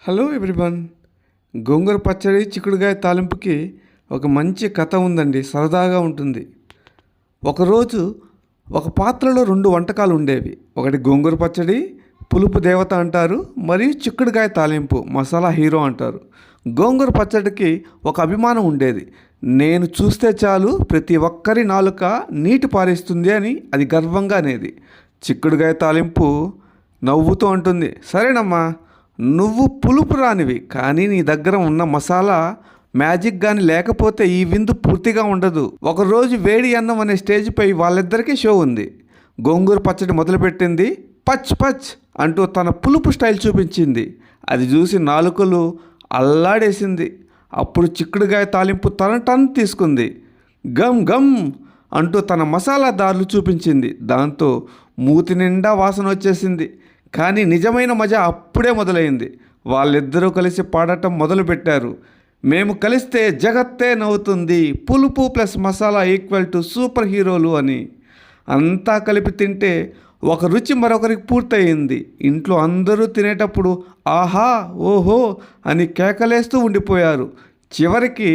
Hello everyone. గోంగూర పచ్చడి చిక్కుడుగాయ తాలింపుకి ఒక మంచి కథ ఉందండి. సరదాగా ఉంటుంది. ఒకరోజు ఒక పాత్రలో 2 వంటకాలు ఉండేవి. ఒకటి గోంగూర పచ్చడి, పులుపు దేవత అంటారు, మరియు చిక్కుడుగాయ తాలింపు, మసాలా హీరో అంటారు. గోంగూర పచ్చడికి ఒక అభిమానం ఉండేది. నేను చూస్తే చాలు ప్రతి ఒక్కరి నాలుక నీటి పారేస్తుంది అని అది గర్వంగా అనేది. చిక్కుడుగాయ తాలింపు నవ్వుతూ అంటుంది, సరేనమ్మా, నువ్వు పులుపు రానివి, కానీ నీ దగ్గర ఉన్న మసాలా మ్యాజిక్ కానీ లేకపోతే ఈ విందు పూర్తిగా ఉండదు. ఒకరోజు వేడి అన్నం అనే స్టేజ్పై వాళ్ళిద్దరికీ షో ఉంది. గోంగూర పచ్చడి మొదలుపెట్టింది. పచ్ పచ్ అంటూ తన పులుపు స్టైల్ చూపించింది. అది చూసి నాలుకలు అల్లాడేసింది. అప్పుడు చిక్కుడుగాయ తాలింపు టన్ తీసుకుంది. గమ్ గమ్ అంటూ తన మసాలా దారులు చూపించింది. దాంతో మూతి నిండా వాసన వచ్చేసింది. కానీ నిజమైన మజా అప్పుడే మొదలైంది. వాళ్ళిద్దరూ కలిసి పాడటం మొదలుపెట్టారు. మేము కలిస్తే జగత్తే నవ్వుతుంది, పులుపు plus masala equal to super హీరోలు అని. అంతా కలిపి తింటే ఒక రుచి మరొకరికి పూర్తయింది. ఇంట్లో అందరూ తినేటప్పుడు ఆహా ఓహో అని కేకలేస్తూ ఉండిపోయారు. చివరికి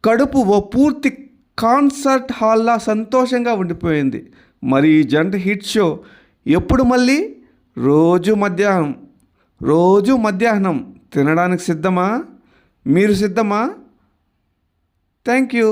కడుపు ఓ పూర్తి కాన్సర్ట్ హాల్లా సంతోషంగా ఉండిపోయింది. మరి ఈ జంట హిట్ షో ఎప్పుడు మళ్ళీ? రోజు మధ్యాహ్నం తినడానికి సిద్ధమా? మీరు సిద్ధమా? Thank you.